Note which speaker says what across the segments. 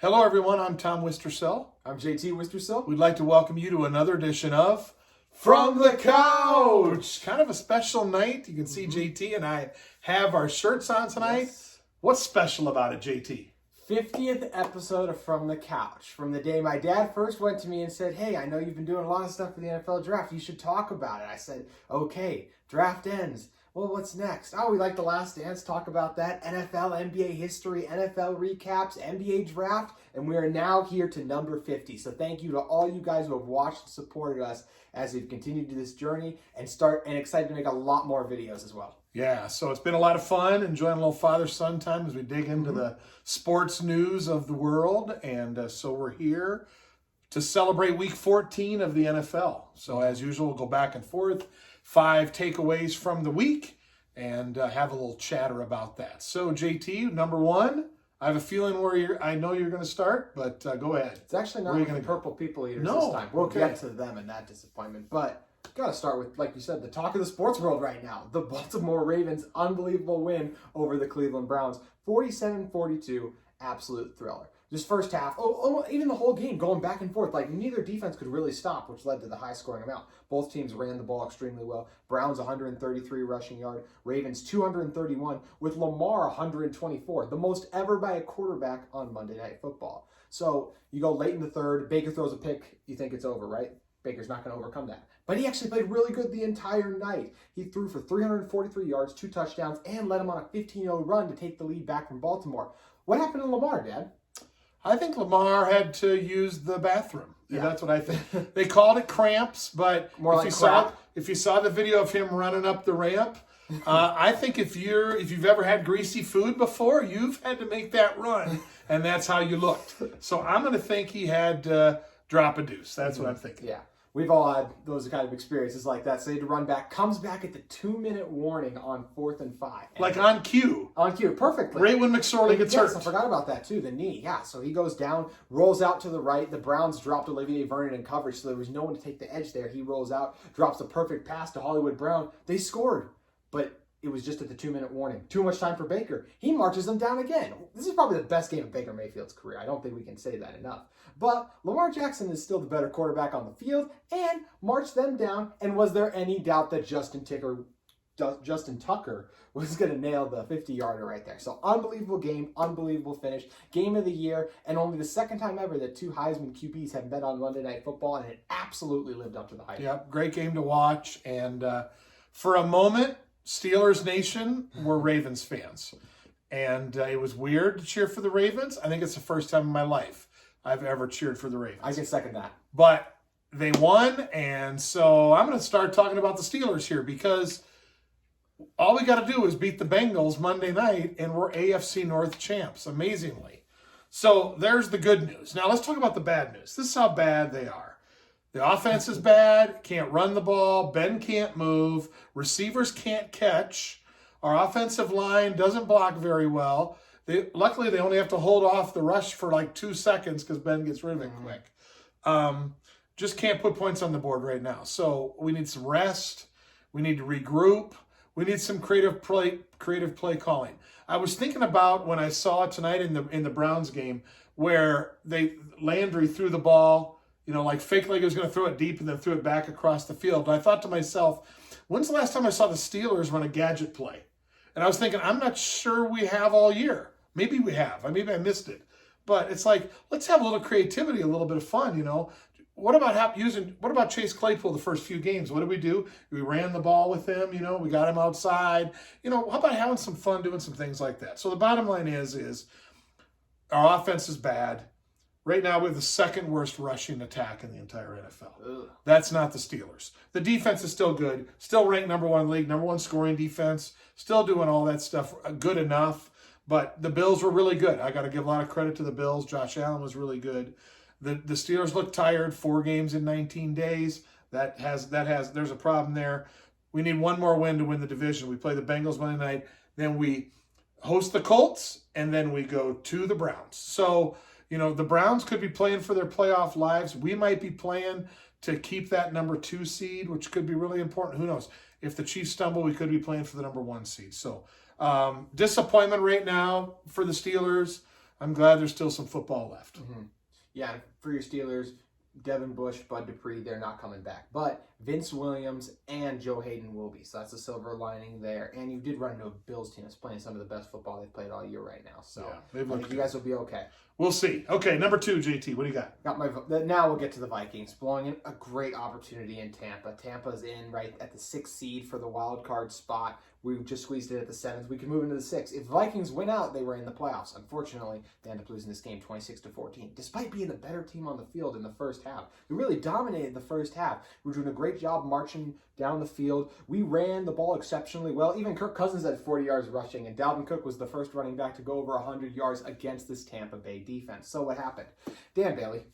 Speaker 1: Hello, everyone. I'm Tom Wistrcill.
Speaker 2: I'm JT Wistrcill.
Speaker 1: We'd like to welcome you to another edition of From the Couch. Kind of a special night. You can see JT and I have our shirts on tonight.
Speaker 2: Yes.
Speaker 1: What's special about it, JT?
Speaker 2: 50th episode of From the Couch. From the day my dad first went to me and said, "Hey, I know you've been doing a lot of stuff for the NFL draft. You should talk about it." I said, "Okay, draft ends. Well, what's next? Oh, we like The Last Dance, talk about that. NFL, NBA history, NFL recaps, NBA draft, and we are now here to number 50. So thank you to all you guys who have watched and supported us as we've continued to this journey and excited to make a lot more videos as well.
Speaker 1: Yeah, so it's been a lot of fun, enjoying a little father-son time as we dig into the sports news of the world. And so we're here to celebrate week 14 of the NFL. So as usual, we'll go back and forth. 5 takeaways from the week and have a little chatter about that. So JT, number one, I have a feeling I know you're going to start, but go ahead.
Speaker 2: It's actually not the purple people eaters
Speaker 1: No,
Speaker 2: this time. We'll
Speaker 1: okay.
Speaker 2: get to them and that disappointment. But got to start with, like you said, the talk of the sports world right now. The Baltimore Ravens' unbelievable win over the Cleveland Browns. 47-42, absolute thriller. Just first half, even the whole game, going back and forth. Like, neither defense could really stop, which led to the high-scoring amount. Both teams ran the ball extremely well. Browns 133 rushing yard, Ravens 231, with Lamar 124, the most ever by a quarterback on Monday Night Football. So you go late in the third, Baker throws a pick, you think it's over, right? Baker's not going to overcome that. But he actually played really good the entire night. He threw for 343 yards, 2 touchdowns, and led him on a 15-0 run to take the lead back from Baltimore. What happened to Lamar, Dad?
Speaker 1: I think Lamar had to use the bathroom.
Speaker 2: Yeah.
Speaker 1: That's what I think. They called it cramps, but if you saw the video of him running up the ramp, I think if you've ever had greasy food before, you've had to make that run, and that's how you looked. So I'm going to think he had to drop a deuce. That's what I'm thinking.
Speaker 2: Yeah. We've all had those kind of experiences like that. So he had to run back, comes back at the 2-minute warning on 4th and 5.
Speaker 1: Like on cue.
Speaker 2: On cue, perfectly.
Speaker 1: Right when McSorley gets hurt.
Speaker 2: I forgot about that too, the knee. Yeah, so he goes down, rolls out to the right. The Browns dropped Olivier Vernon in coverage, so there was no one to take the edge there. He rolls out, drops a perfect pass to Hollywood Brown. They scored, but it was just at the 2-minute warning. Too much time for Baker. He marches them down again. This is probably the best game of Baker Mayfield's career. I don't think we can say that enough. But Lamar Jackson is still the better quarterback on the field and marched them down. And was there any doubt that Justin Tucker was going to nail the 50-yarder right there? So unbelievable game, unbelievable finish. Game of the year, and only the second time ever that 2 Heisman QBs have met on Monday Night Football, and it absolutely lived up to the hype.
Speaker 1: Yep, great game to watch. And for a moment, Steelers Nation were Ravens fans. And it was weird to cheer for the Ravens. I think it's the first time in my life I've ever cheered for the Ravens.
Speaker 2: I can second that.
Speaker 1: But they won, and so I'm going to start talking about the Steelers here because all we got to do is beat the Bengals Monday night, and we're AFC North champs, amazingly. So there's the good news. Now let's talk about the bad news. This is how bad they are. The offense is bad, can't run the ball, Ben can't move, receivers can't catch, our offensive line doesn't block very well. Luckily, they only have to hold off the rush for like 2 seconds because Ben gets rid of it quick. Just can't put points on the board right now. So we need some rest. We need to regroup. We need some creative play calling. I was thinking about when I saw tonight in the Browns game where Landry threw the ball, like fake like he was going to throw it deep and then threw it back across the field. And I thought to myself, when's the last time I saw the Steelers run a gadget play? And I was thinking, I'm not sure we have all year. Maybe we have. Maybe I missed it. But it's like, let's have a little creativity, a little bit of fun, What about Chase Claypool the first few games? What did we do? We ran the ball with him, we got him outside. How about having some fun doing some things like that? So the bottom line is our offense is bad. Right now, we have the second worst rushing attack in the entire NFL. Ugh. That's not the Steelers. The defense is still good, still ranked number 1 in the league, number 1 scoring defense, still doing all that stuff good enough. But the Bills were really good. I got to give a lot of credit to the Bills. Josh Allen was really good. The Steelers look tired. 4 games in 19 days. There's a problem there. We need one more win to win the division. We play the Bengals Monday night, then we host the Colts, and then we go to the Browns. So, the Browns could be playing for their playoff lives. We might be playing to keep that number 2 seed, which could be really important. Who knows? If the Chiefs stumble, we could be playing for the number 1 seed. So disappointment right now for the Steelers. I'm glad there's still some football left.
Speaker 2: Mm-hmm. Yeah, for your Steelers, Devin Bush, Bud Dupree, they're not coming back. But Vince Williams and Joe Hayden will be. So that's a silver lining there. And you did run into a Bills team that's playing some of the best football they've played all year right now. So I think you guys will be okay.
Speaker 1: We'll see. Okay, number 2, JT, what do you got?
Speaker 2: Now we'll get to the Vikings. Blowing in a great opportunity in Tampa. Tampa's in right at the 6th seed for the wild card spot. We just squeezed it at the 7th. We could move into the 6th. If Vikings win out, they were in the playoffs. Unfortunately, they ended up losing this game 26-14. Despite being the better team on the field in the first half. We really dominated the first half. We were doing a great job marching down the field. We ran the ball exceptionally well. Even Kirk Cousins had 40 yards rushing, and Dalvin Cook was the first running back to go over 100 yards against this Tampa Bay defense. So what happened? Dan Bailey,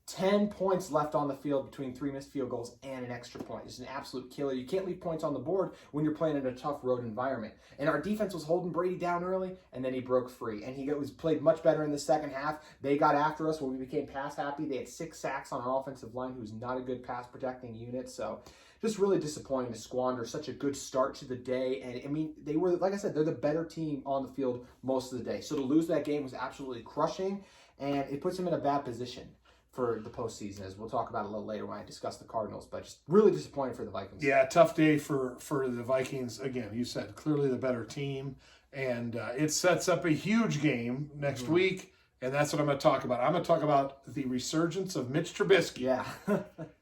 Speaker 2: 10 points left on the field between 3 missed field goals and an extra point. It's an absolute killer. You can't leave points on the board when you're playing in a tough road environment. And our defense was holding Brady down early, and then he broke free. And he was played much better in the second half. They got after us when we became pass happy. They had 6 sacks on our offensive line, who's not a good pass protecting unit. So just really disappointing to squander such a good start to the day. And I mean, they were, like I said, they're the better team on the field most of the day. So to lose that game was absolutely crushing, and it puts them in a bad position for the postseason, as we'll talk about a little later when I discuss the Cardinals. But just really disappointing for the Vikings.
Speaker 1: Yeah, tough day for the Vikings. Again, you said clearly the better team, and it sets up a huge game next week, and that's what I'm going to talk about. I'm going to talk about the resurgence of Mitch Trubiskey.
Speaker 2: Yeah.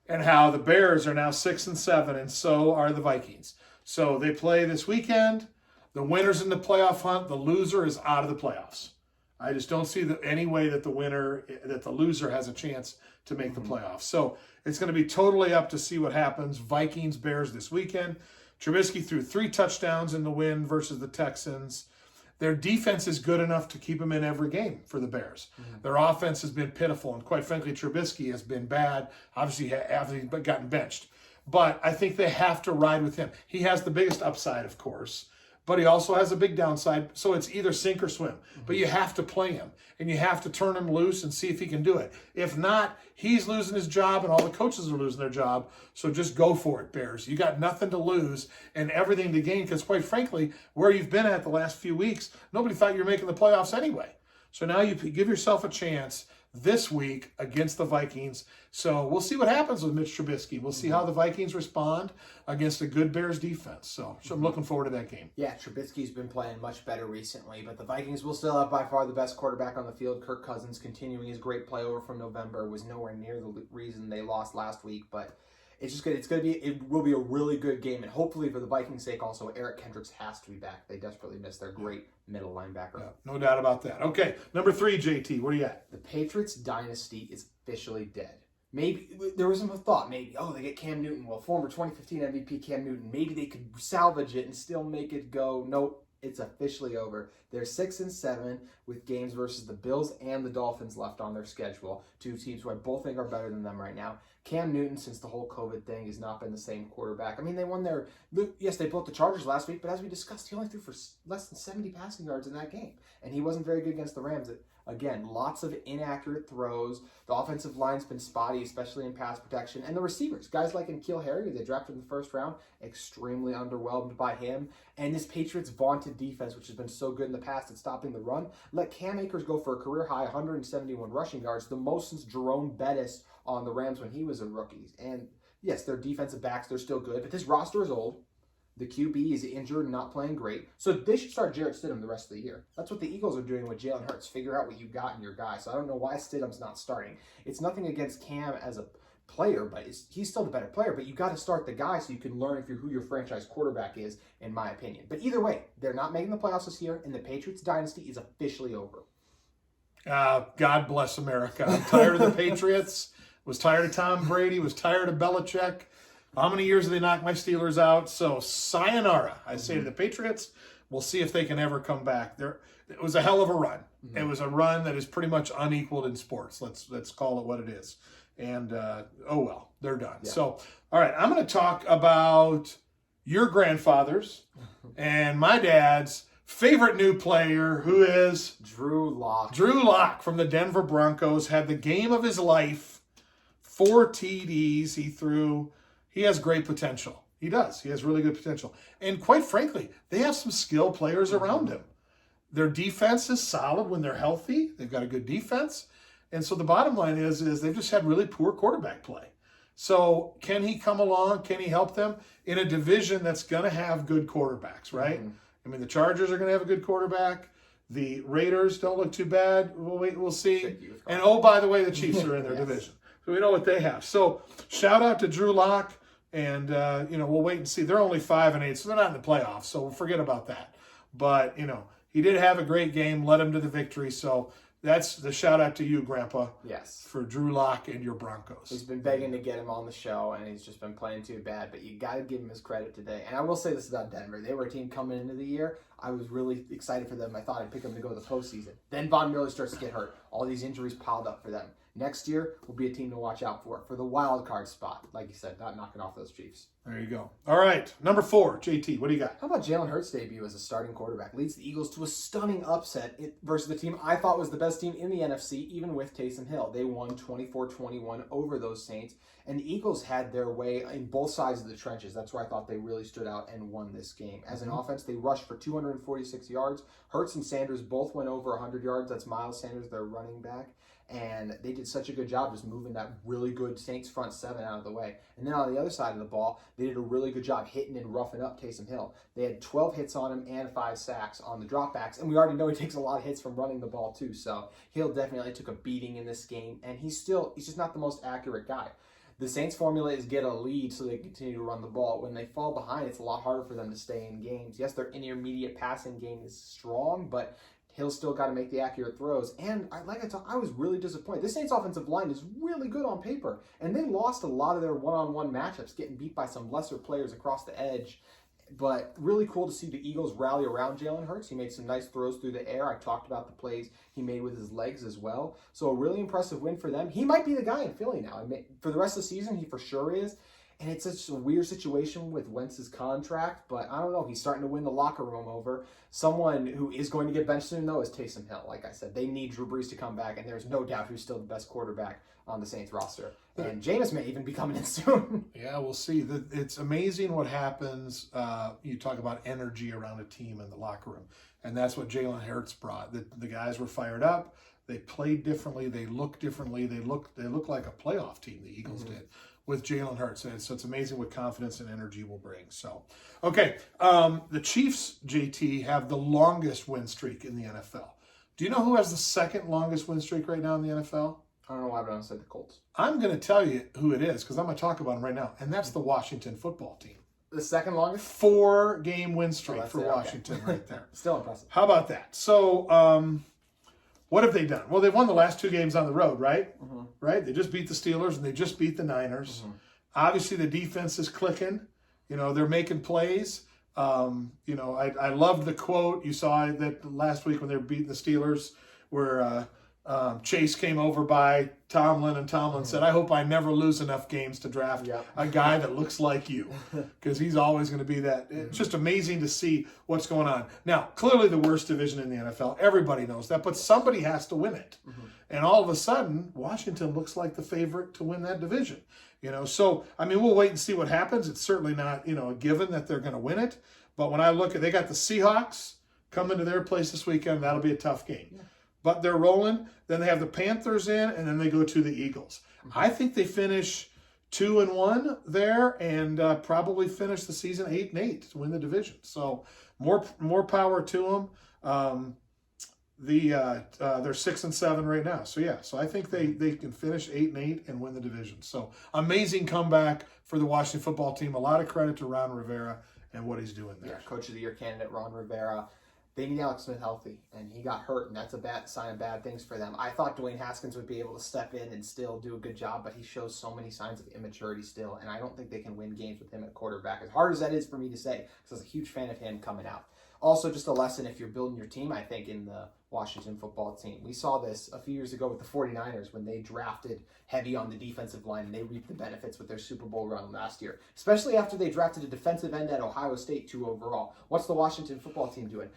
Speaker 1: And how the Bears are now 6-7, and so are the Vikings. So they play this weekend. The winner's in the playoff hunt. The loser is out of the playoffs. I just don't see any way that the loser has a chance to make the playoffs. So it's going to be totally up to see what happens. Vikings, Bears this weekend. Trubisky threw 3 touchdowns in the win versus the Texans. Their defense is good enough to keep them in every game for the Bears. Their offense has been pitiful, and quite frankly, Trubisky has been bad, obviously after he's gotten benched. But I think they have to ride with him. He has the biggest upside, of course, but he also has a big downside, so it's either sink or swim. But you have to play him, and you have to turn him loose and see if he can do it. If not, he's losing his job, and all the coaches are losing their job. So just go for it, Bears. You got nothing to lose and everything to gain, because quite frankly, where you've been at the last few weeks, nobody thought you were making the playoffs anyway. So now you give yourself a chance this week against the Vikings. So we'll see what happens with Mitch Trubiskey. We'll see how the Vikings respond against a good Bears defense. So I'm looking forward to that game.
Speaker 2: Yeah, Trubisky's been playing much better recently, but the Vikings will still have by far the best quarterback on the field. Kirk Cousins continuing his great play over from November was nowhere near the reason they lost last week, but it's just good. It will be a really good game, and hopefully for the Vikings' sake, also Eric Kendricks has to be back. They desperately miss their great middle linebacker.
Speaker 1: Yeah, no doubt about that. Okay, number 3, JT, what do you got?
Speaker 2: The Patriots dynasty is officially dead. Maybe there was some thought, they get Cam Newton. Well, former 2015 MVP Cam Newton, maybe they could salvage it and still make it go. Nope, it's officially over. They're 6-7 with games versus the Bills and the Dolphins left on their schedule. 2 teams who I both think are better than them right now. Cam Newton, since the whole COVID thing, has not been the same quarterback. I mean, they won yes, they built the Chargers last week, but as we discussed, he only threw for less than 70 passing yards in that game. And he wasn't very good against the Rams. Again, lots of inaccurate throws. The offensive line's been spotty, especially in pass protection. And the receivers, guys like N'Keal Harry, who they drafted in the first round, extremely underwhelmed by him. And this Patriots' vaunted defense, which has been so good in the past at stopping the run, let Cam Akers go for a career-high 171 rushing yards, the most since Jerome Bettis on the Rams when he was a rookie. And yes, their defensive backs, they're still good, but this roster is old. The QB is injured and not playing great. So they should start Jarrett Stidham the rest of the year. That's what the Eagles are doing with Jalen Hurts. Figure out what you got in your guy. So I don't know why Stidham's not starting. It's nothing against Cam as a player, but he's still the better player. But you got to start the guy so you can learn who your franchise quarterback is, in my opinion. But either way, they're not making the playoffs this year, and the Patriots dynasty is officially over.
Speaker 1: God bless America. I'm tired of the Patriots. Was tired of Tom Brady. Was tired of Belichick. How many years have they knocked my Steelers out? So sayonara, I say to the Patriots. We'll see if they can ever come back. It was a hell of a run. It was a run that is pretty much unequaled in sports. Let's call it what it is. And oh well, they're done. Yeah. So all right, I'm going to talk about your grandfather's and my dad's favorite new player, who is
Speaker 2: Drew Lock.
Speaker 1: Drew Lock from the Denver Broncos had the game of his life. 4 TDs he threw. He has great potential. He does. He has really good potential. And quite frankly, they have some skilled players around him. Their defense is solid when they're healthy. They've got a good defense. And so the bottom line is they've just had really poor quarterback play. So can he come along? Can he help them in a division that's going to have good quarterbacks, right? Mm-hmm. I mean, the Chargers are going to have a good quarterback. The Raiders don't look too bad. We'll wait, we'll see. And oh, by the way, the Chiefs are in their division. So we know what they have. So shout out to Drew Lock. And, we'll wait and see. They're only 5-8, so they're not in the playoffs. So forget about that. But, he did have a great game, led him to the victory. So that's the shout out to you, Grandpa.
Speaker 2: Yes.
Speaker 1: For Drew Lock and your Broncos.
Speaker 2: He's been begging to get him on the show, and he's just been playing too bad. But you got to give him his credit today. And I will say this about Denver. They were a team coming into the year. I was really excited for them. I thought I'd pick them to go to the postseason. Then Von Miller starts to get hurt. All these injuries piled up for them. Next year will be a team to watch out for the wild card spot. Like you said, not knocking off those Chiefs.
Speaker 1: There you go. All right, number 4, JT, what do you got?
Speaker 2: How about Jalen Hurts' debut as a starting quarterback? Leads the Eagles to a stunning upset versus the team I thought was the best team in the NFC, even with Taysom Hill. They won 24-21 over those Saints, and the Eagles had their way in both sides of the trenches. That's where I thought they really stood out and won this game. As an offense, they rushed for 246 yards. Hurts and Sanders both went over 100 yards. That's Miles Sanders, their running back. And they did such a good job just moving that really good Saints front seven out of the way. And then on the other side of the ball, they did a really good job hitting and roughing up Taysom Hill. They had 12 hits on him and 5 sacks on the dropbacks. And we already know he takes a lot of hits from running the ball too. So Hill definitely took a beating in this game. And he's just not the most accurate guy. The Saints' formula is get a lead so they continue to run the ball. When they fall behind, it's a lot harder for them to stay in games. Yes, their intermediate passing game is strong, but Hill's still got to make the accurate throws. And I was really disappointed. This Saints offensive line is really good on paper. And they lost a lot of their one-on-one matchups, getting beat by some lesser players across the edge. But really cool to see the Eagles rally around Jalen Hurts. He made some nice throws through the air. I talked about the plays he made with his legs as well. So a really impressive win for them. He might be the guy in Philly now. For the rest of the season, he for sure is. And it's such a weird situation with Wentz's contract, but I don't know. He's starting to win the locker room over. Someone who is going to get benched soon, though, is Taysom Hill. Like I said, they need Drew Brees to come back, and there's no doubt who's still the best quarterback on the Saints roster. And Jameis may even be coming in soon.
Speaker 1: Yeah, we'll see. It's amazing what happens. You talk about energy around a team in the locker room, and that's what Jalen Hurts brought. The guys were fired up. They played differently. They looked differently. They look like a playoff team, the Eagles did, with Jalen Hurts. And so it's amazing what confidence and energy will bring. So, okay, the Chiefs, JT, have the longest win streak in the NFL. Do you know who has the second longest win streak right now in the NFL?
Speaker 2: I don't know why, but I said the Colts.
Speaker 1: I'm going to tell you who it is because I'm going to talk about them right now, and that's the Washington football team.
Speaker 2: The second longest?
Speaker 1: 4-game win streak for Washington right there.
Speaker 2: Still impressive.
Speaker 1: How about that? So, what have they done? Well, they won the last 2 games on the road, right? Mm-hmm. Right? They just beat the Steelers and they just beat the Niners. Mm-hmm. Obviously, the defense is clicking. They're making plays. I loved the quote. You saw that last week when they were beating the Steelers where Chase came over by Tomlin, and Tomlin said, I hope I never lose enough games to draft a guy that looks like you, because he's always going to be that. It's just amazing to see what's going on. Now, clearly the worst division in the NFL. Everybody knows that, but somebody has to win it. And all of a sudden, Washington looks like the favorite to win that division. So, we'll wait and see what happens. It's certainly not, a given that they're going to win it. But when I look at, they got the Seahawks coming to their place this weekend. That'll be a tough game. But they're rolling. Then they have the Panthers in, and then they go to the Eagles. I think they finish 2-1 there, and probably finish the season 8-8 to win the division. So more power to them. They're 6-7 right now. So I think they can finish 8-8 and win the division. So amazing comeback for the Washington football team. A lot of credit to Ron Rivera and what he's doing there.
Speaker 2: Yeah, Coach of the Year candidate Ron Rivera. They need Alex Smith healthy, and he got hurt, and that's a bad sign of bad things for them. I thought Dwayne Haskins would be able to step in and still do a good job, but he shows so many signs of immaturity still, and I don't think they can win games with him at quarterback, as hard as that is for me to say, because I was a huge fan of him coming out. Also, just a lesson if you're building your team, I think, in the Washington football team. We saw this a few years ago with the 49ers when they drafted heavy on the defensive line, and they reaped the benefits with their Super Bowl run last year, especially after they drafted a defensive end at Ohio State 2 overall. What's the Washington football team doing?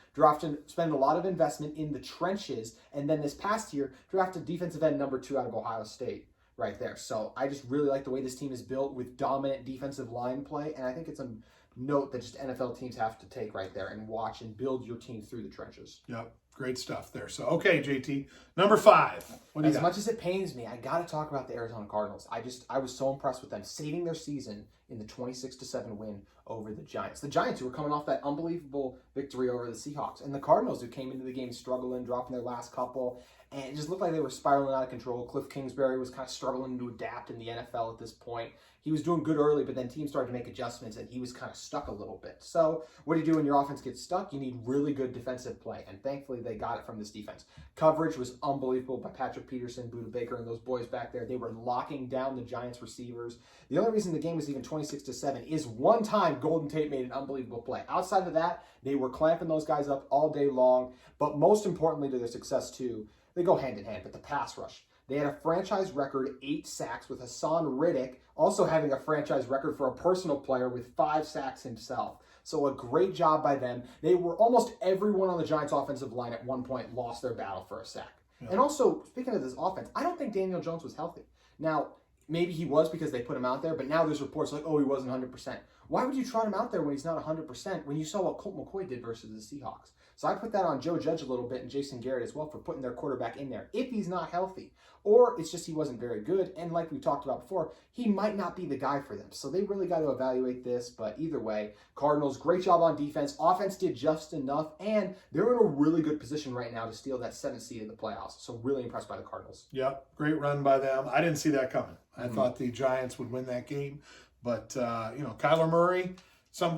Speaker 2: Spend a lot of investment in the trenches, and then this past year, drafted defensive end number 2 out of Ohio State right there. So I just really like the way this team is built with dominant defensive line play, and I think it's a note that just NFL teams have to take right there and watch and build your team through the trenches.
Speaker 1: Yep. Great stuff there. So, okay, JT, number 5. What do you
Speaker 2: As
Speaker 1: got?
Speaker 2: much as it pains me, I got to talk about the Arizona Cardinals. I was so impressed with them saving their season in the 26-7 win over the Giants. The Giants, who were coming off that unbelievable victory over the Seahawks, and the Cardinals, who came into the game struggling, dropping their last couple, and it just looked like they were spiraling out of control. Cliff Kingsbury was kind of struggling to adapt in the NFL at this point. He was doing good early, but then teams started to make adjustments, and he was kind of stuck a little bit. So what do you do when your offense gets stuck? You need really good defensive play, and thankfully they got it from this defense. Coverage was unbelievable by Patrick Peterson, Buda Baker, and those boys back there. They were locking down the Giants receivers. The only reason the game was even 26-7 is one time Golden Tate made an unbelievable play. Outside of that, they were clamping those guys up all day long, but most importantly to their success too, they go hand in hand, but the pass rush. They had a franchise record 8 sacks with Hassan Riddick also having a franchise record for a personal player with 5 sacks himself. So a great job by them. They were almost everyone on the Giants offensive line at one point lost their battle for a sack. Yeah. And also, speaking of this offense, I don't think Daniel Jones was healthy. Now, maybe he was because they put him out there, but now there's reports like, oh, he wasn't 100%. Why would you trot him out there when he's not 100% when you saw what Colt McCoy did versus the Seahawks? So I put that on Joe Judge a little bit and Jason Garrett as well for putting their quarterback in there if he's not healthy. Or it's just he wasn't very good, and like we talked about before, he might not be the guy for them. So they really got to evaluate this, but either way, Cardinals, great job on defense. Offense did just enough, and they're in a really good position right now to steal that 7th seed in the playoffs. So really impressed by the Cardinals.
Speaker 1: Yep, great run by them. I didn't see that coming. I thought the Giants would win that game, but Kyler Murray,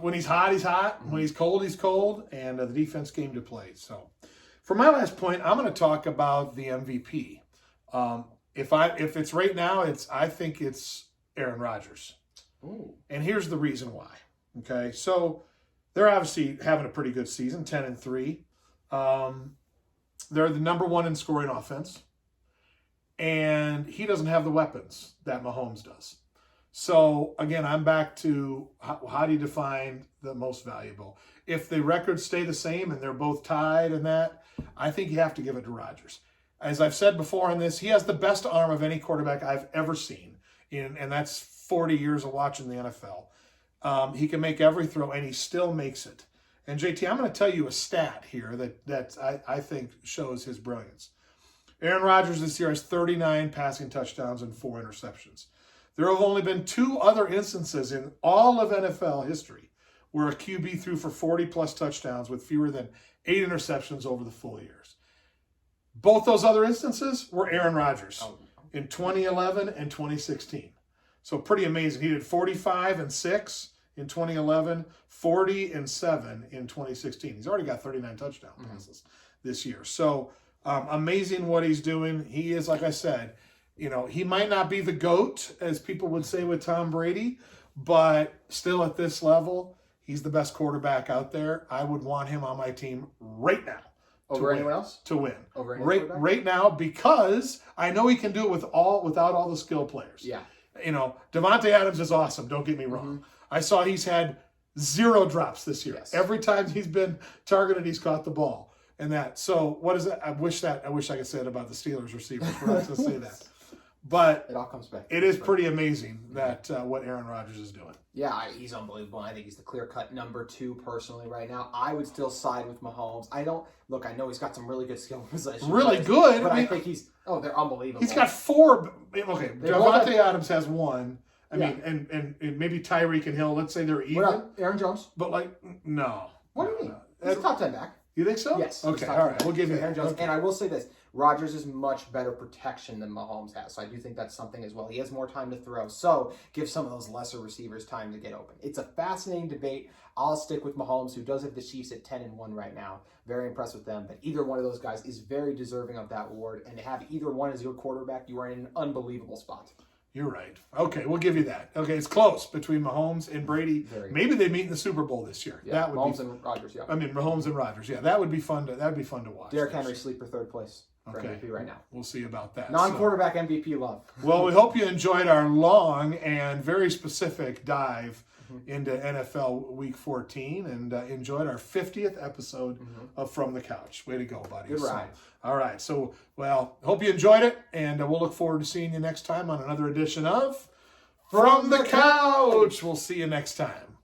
Speaker 1: when he's hot, he's hot. When he's cold, and the defense came to play. So, for my last point, I'm going to talk about the MVP. If it's right now, I think it's Aaron Rodgers.
Speaker 2: Ooh.
Speaker 1: And here's the reason why. Okay, so they're obviously having a pretty good season, 10-3. They're the number 1 in scoring offense, and he doesn't have the weapons that Mahomes does. So again, I'm back to how do you define the most valuable? If the records stay the same and they're both tied and that, I think you have to give it to Rodgers. As I've said before on this, he has the best arm of any quarterback I've ever seen, and that's 40 years of watching the NFL. He can make every throw, and he still makes it. And JT, I'm going to tell you a stat here that I think shows his brilliance. Aaron Rodgers this year has 39 passing touchdowns and 4 interceptions. There have only been 2 other instances in all of NFL history where a QB threw for 40-plus touchdowns with fewer than 8 interceptions over the full years. Both those other instances were Aaron Rodgers in 2011 and 2016. So pretty amazing. He did 45-6 in 2011, 40-7 in 2016. He's already got 39 touchdown passes this year. So amazing what he's doing. He is, like I said, he might not be the GOAT, as people would say with Tom Brady, but still at this level, he's the best quarterback out there. I would want him on my team right now.
Speaker 2: Over anyone else?
Speaker 1: To win.
Speaker 2: Over
Speaker 1: right now, because I know he can do it without all the skill players.
Speaker 2: Yeah.
Speaker 1: Devontae Adams is awesome, don't get me wrong. I saw he's had 0 drops this year.
Speaker 2: Yes.
Speaker 1: Every time he's been targeted, he's caught the ball. And that. So what is it? I wish I could say it about the Steelers receivers. We're not going to say that. But
Speaker 2: it all comes back.
Speaker 1: It is pretty amazing that what Aaron Rodgers is doing.
Speaker 2: Yeah, he's unbelievable. I think he's the clear-cut number 2 personally right now. I would still side with Mahomes. I know he's got some really good skill possession.
Speaker 1: Really good.
Speaker 2: But I think they're unbelievable.
Speaker 1: He's got 4. Okay, Devontae Adams has 1. I mean, and maybe Tyreek and Hill, let's say they're even.
Speaker 2: Aaron Jones.
Speaker 1: But no.
Speaker 2: What do you mean? He's a top 10 back.
Speaker 1: You think so?
Speaker 2: Yes.
Speaker 1: Okay, all right. We'll give you
Speaker 2: Aaron Jones.
Speaker 1: Okay.
Speaker 2: And I will say this. Rodgers is much better protection than Mahomes has. So I do think that's something as well. He has more time to throw. So give some of those lesser receivers time to get open. It's a fascinating debate. I'll stick with Mahomes, who does have the Chiefs at 10-1 right now. Very impressed with them. But either one of those guys is very deserving of that award. And to have either one as your quarterback, you are in an unbelievable spot.
Speaker 1: You're right. Okay, we'll give you that. Okay, it's close between Mahomes and Brady. Maybe they meet in the Super Bowl this year.
Speaker 2: Yeah, that would Mahomes and Rodgers, yeah.
Speaker 1: I mean, Mahomes and Rodgers, yeah. That would be fun to watch.
Speaker 2: Derrick Henry sleeper 3rd place for MVP right now.
Speaker 1: We'll see about that.
Speaker 2: Non-quarterback MVP love.
Speaker 1: Well, we hope you enjoyed our long and very specific dive into NFL Week 14 and enjoyed our 50th episode of From the Couch. Way to go, buddy.
Speaker 2: Good ride.
Speaker 1: All right. So, hope you enjoyed it, and we'll look forward to seeing you next time on another edition of From the Couch. We'll see you next time.